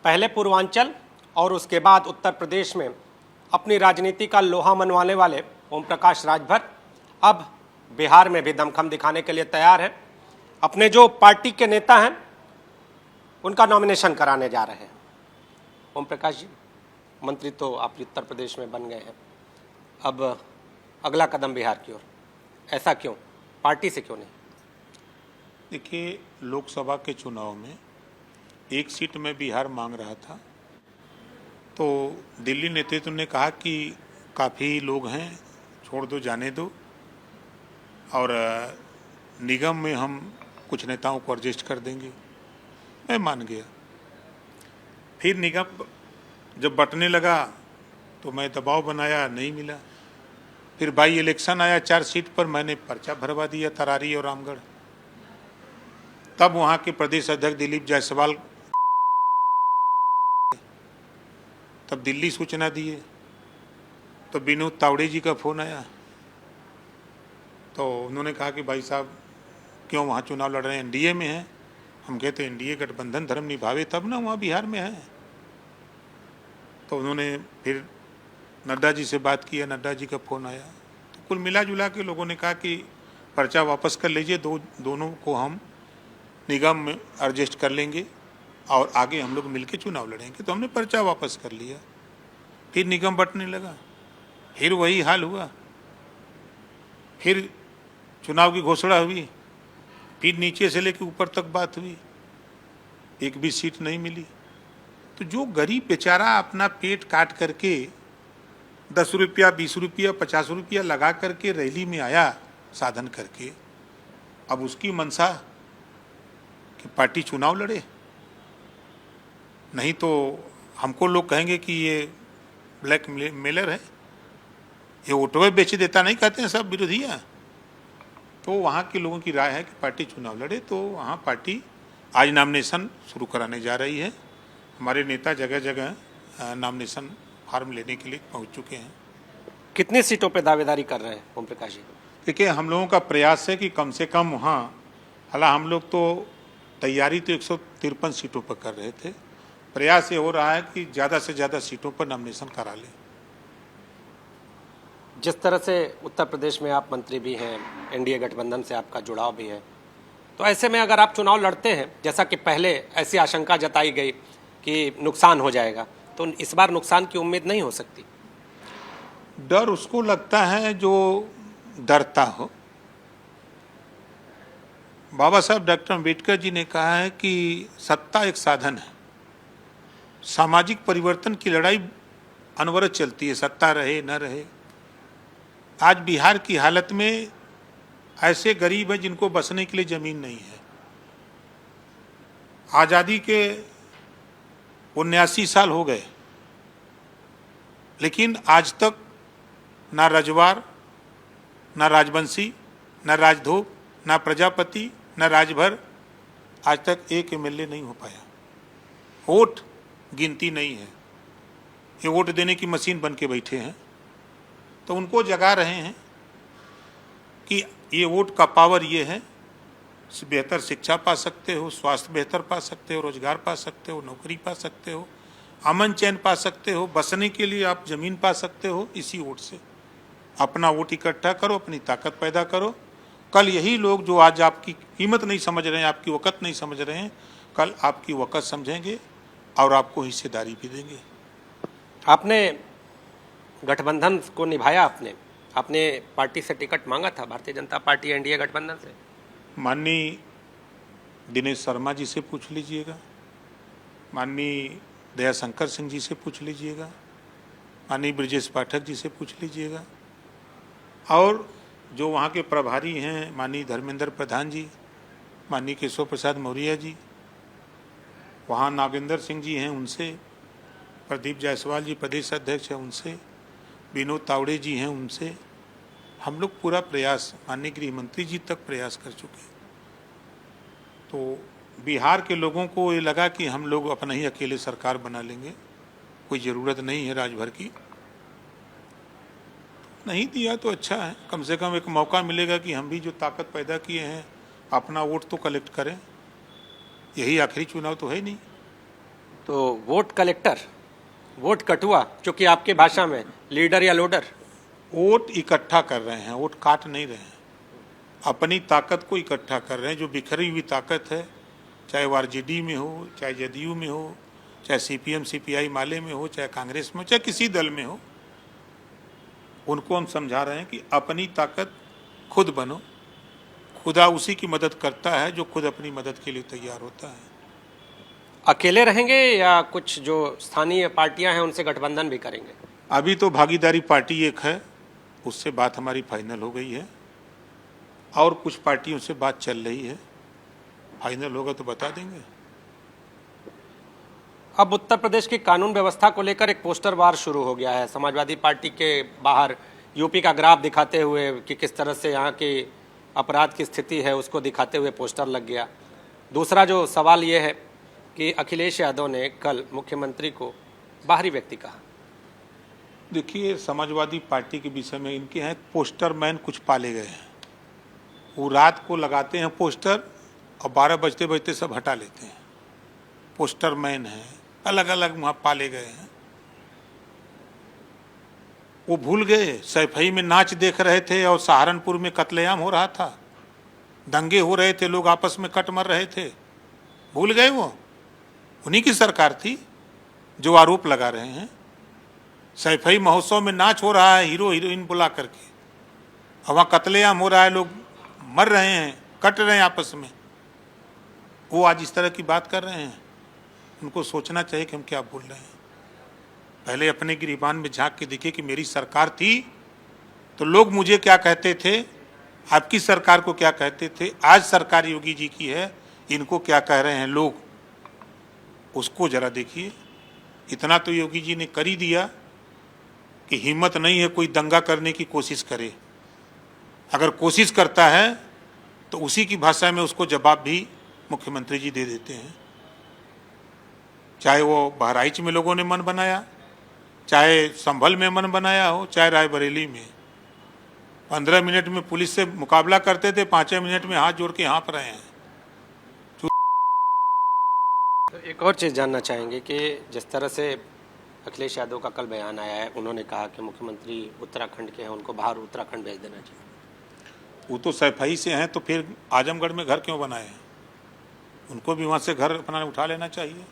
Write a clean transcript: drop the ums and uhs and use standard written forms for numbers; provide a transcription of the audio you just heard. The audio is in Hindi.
पहले पूर्वांचल और उसके बाद उत्तर प्रदेश में अपनी राजनीति का लोहा मनवाने वाले ओम प्रकाश राजभर अब बिहार में भी दमखम दिखाने के लिए तैयार हैं। अपने जो पार्टी के नेता हैं उनका नॉमिनेशन कराने जा रहे हैं। ओम प्रकाश जी, मंत्री तो आप उत्तर प्रदेश में बन गए हैं, अब अगला कदम बिहार की ओर, ऐसा क्यों? पार्टी से क्यों नहीं? देखिए, लोकसभा के चुनाव में एक सीट में बिहार मांग रहा था, तो दिल्ली नेतृत्व ने कहा कि काफ़ी लोग हैं, छोड़ दो, जाने दो, और निगम में हम कुछ नेताओं को एडजस्ट कर देंगे। मैं मान गया। फिर निगम जब बंटने लगा तो मैं दबाव बनाया, नहीं मिला। फिर बाई इलेक्शन आया, 4 सीट पर मैंने पर्चा भरवा दिया, तरारी और रामगढ़। तब वहाँ के प्रदेश अध्यक्ष दिलीप जायसवाल तब दिल्ली सूचना दिए, तो विनोद तावड़े जी का फ़ोन आया, तो उन्होंने कहा कि भाई साहब क्यों वहाँ चुनाव लड़ रहे हैं, एनडीए में हैं। हम कहते हैं एनडीए गठबंधन धर्म निभावे तब ना वहाँ बिहार में है। तो उन्होंने फिर नड्डा जी से बात किया, नड्डा जी का फ़ोन आया, तो कुल मिला जुला के लोगों ने कहा कि पर्चा वापस कर लीजिए, दोनों को हम निगम में एडजस्ट कर लेंगे और आगे हम लोग मिलके चुनाव लड़ेंगे। तो हमने पर्चा वापस कर लिया। फिर निगम बंटने लगा, फिर वही हाल हुआ। फिर चुनाव की घोषणा हुई, फिर नीचे से लेकर ऊपर तक बात हुई, एक भी सीट नहीं मिली। तो जो गरीब बेचारा अपना पेट काट करके 10 रुपया, 20 रुपया, 50 रुपया लगा करके रैली में आया साधन करके, अब उसकी मंशा कि पार्टी चुनाव लड़े, नहीं तो हमको लोग कहेंगे कि ये ब्लैक मेलर है, ये वोटवे बेच देता, नहीं कहते हैं सब विरोधियाँ। तो वहाँ के लोगों की राय है कि पार्टी चुनाव लड़े, तो वहाँ पार्टी आज नॉमिनेशन शुरू कराने जा रही है। हमारे नेता जगह जगह नॉमिनेशन फार्म लेने के लिए पहुँच चुके हैं। कितनी सीटों पर दावेदारी कर रहे हैं ओम प्रकाश जी? देखिए, हम लोगों का प्रयास है कि कम से कम वहाँ, हालांकि हम लोग तो तैयारी तो 153 सीटों पर कर रहे थे, प्रयास ये हो रहा है कि ज़्यादा से ज़्यादा सीटों पर नॉमिनेशन करा लें। जिस तरह से उत्तर प्रदेश में आप मंत्री भी हैं, एनडीए गठबंधन से आपका जुड़ाव भी है, तो ऐसे में अगर आप चुनाव लड़ते हैं, जैसा कि पहले ऐसी आशंका जताई गई कि नुकसान हो जाएगा, तो इस बार नुकसान की उम्मीद नहीं हो सकती? डर उसको लगता है जो डरता हो। बाबा साहब डॉक्टर अम्बेडकर जी ने कहा है कि सत्ता एक साधन है, सामाजिक परिवर्तन की लड़ाई अनवरत चलती है, सत्ता रहे न रहे। आज बिहार की हालत में ऐसे गरीब हैं जिनको बसने के लिए ज़मीन नहीं है। आज़ादी के 79 साल हो गए, लेकिन आज तक ना रजवार, ना राजवंशी, ना राजधोक, ना प्रजापति, ना राजभर, आज तक एक एमएलए नहीं हो पाया। वोट गिनती नहीं है, ये वोट देने की मशीन बन के बैठे हैं। तो उनको जगा रहे हैं कि ये वोट का पावर ये है, बेहतर शिक्षा पा सकते हो, स्वास्थ्य बेहतर पा सकते हो, रोजगार पा सकते हो, नौकरी पा सकते हो, अमन चैन पा सकते हो, बसने के लिए आप ज़मीन पा सकते हो। इसी वोट से अपना वोट इकट्ठा करो, अपनी ताकत पैदा करो। कल यही लोग जो आज आपकी कीमत नहीं समझ रहे हैं, आपकी वक़्त नहीं समझ रहे हैं, कल आपकी वक़्त समझेंगे और आपको हिस्सेदारी भी देंगे। आपने गठबंधन को निभाया, आपने पार्टी से टिकट मांगा था, भारतीय जनता पार्टी एनडीए गठबंधन से। माननीय दिनेश शर्मा जी से पूछ लीजिएगा, माननीय दयाशंकर सिंह जी से पूछ लीजिएगा, माननीय ब्रजेश पाठक जी से पूछ लीजिएगा, और जो वहाँ के प्रभारी हैं माननीय धर्मेंद्र प्रधान जी, माननीय केशव प्रसाद मौर्य जी, वहाँ नागेंद्र सिंह जी हैं उनसे, प्रदीप जायसवाल जी प्रदेश अध्यक्ष हैं उनसे, विनोद तावड़े जी हैं उनसे, हम लोग पूरा प्रयास माननीय गृह मंत्री जी तक प्रयास कर चुके हैं। तो बिहार के लोगों को ये लगा कि हम लोग अपना ही अकेले सरकार बना लेंगे, कोई ज़रूरत नहीं है राजभर की। नहीं दिया तो अच्छा है, कम से कम एक मौका मिलेगा कि हम भी जो ताकत पैदा किए हैं अपना वोट तो कलेक्ट करें। यही आखिरी चुनाव तो है नहीं। तो वोट कलेक्टर, वोट कटुआ, जो कि आपके भाषा में लीडर या लोडर, वोट इकट्ठा कर रहे हैं, वोट काट नहीं रहे हैं। अपनी ताकत को इकट्ठा कर रहे हैं, जो बिखरी हुई ताकत है, चाहे वो आरजेडी में हो, चाहे जदयू में हो, चाहे सीपीएम सीपीआई माले में हो, चाहे कांग्रेस में, चाहे किसी दल में हो, उनको हम समझा रहे हैं कि अपनी ताकत खुद बनो। खुदा उसी की मदद करता है जो खुद अपनी मदद के लिए तैयार होता है। अकेले रहेंगे या कुछ जो स्थानीय पार्टियां हैं उनसे गठबंधन भी करेंगे? अभी तो भागीदारी पार्टी एक है, उससे बात हमारी फाइनल हो गई है, और कुछ पार्टियों से बात चल रही है, फाइनल होगा तो बता देंगे। अब उत्तर प्रदेश की कानून व्यवस्था को लेकर एक पोस्टर वार शुरू हो गया है। समाजवादी पार्टी के बाहर यूपी का ग्राफ दिखाते हुए कि किस तरह से यहाँ की अपराध की स्थिति है उसको दिखाते हुए पोस्टर लग गया। दूसरा जो सवाल ये है कि अखिलेश यादव ने कल मुख्यमंत्री को बाहरी व्यक्ति कहा। देखिए, समाजवादी पार्टी के विषय में इनके यहाँ पोस्टर मैन कुछ पाले गए हैं। वो रात को लगाते हैं पोस्टर और 12 बजते बजते सब हटा लेते हैं। पोस्टर मैन है, अलग अलग वहाँ पाले गए हैं। वो भूल गए सैफई में नाच देख रहे थे और सहारनपुर में कत्लेआम हो रहा था, दंगे हो रहे थे, लोग आपस में कट मर रहे थे। भूल गए वो? उन्हीं की सरकार थी जो आरोप लगा रहे हैं। सैफई महोत्सव में नाच हो रहा है हीरो हीरोइन बुला करके, और वहाँ कत्लेआम हो रहा है, लोग मर रहे हैं, कट रहे हैं आपस में। वो आज इस तरह की बात कर रहे हैं। उनको सोचना चाहिए कि हम क्या बोल रहे हैं। पहले अपने गिरीबान में झांक के देखिए कि मेरी सरकार थी तो लोग मुझे क्या कहते थे, आपकी सरकार को क्या कहते थे, आज सरकार योगी जी की है, इनको क्या कह रहे हैं लोग, उसको जरा देखिए। इतना तो योगी जी ने कर ही दिया कि हिम्मत नहीं है कोई दंगा करने की कोशिश करे। अगर कोशिश करता है तो उसी की भाषा में उसको जवाब भी मुख्यमंत्री जी दे देते हैं। चाहे वो बहराइच में लोगों ने मन बनाया, चाहे संभल में मन बनाया हो, चाहे रायबरेली में। 15 मिनट में पुलिस से मुकाबला करते थे, 5 मिनट में हाथ जोड़ के हाँफ रहे हैं। तो एक और चीज़ जानना चाहेंगे कि जिस तरह से अखिलेश यादव का कल बयान आया है, उन्होंने कहा कि मुख्यमंत्री उत्तराखंड के हैं, उनको बाहर उत्तराखंड भेज देना चाहिए। वो तो सैफई से हैं, तो फिर आजमगढ़ में घर क्यों बनाए हैं? उनको भी वहाँ से घर अपना उठा लेना चाहिए।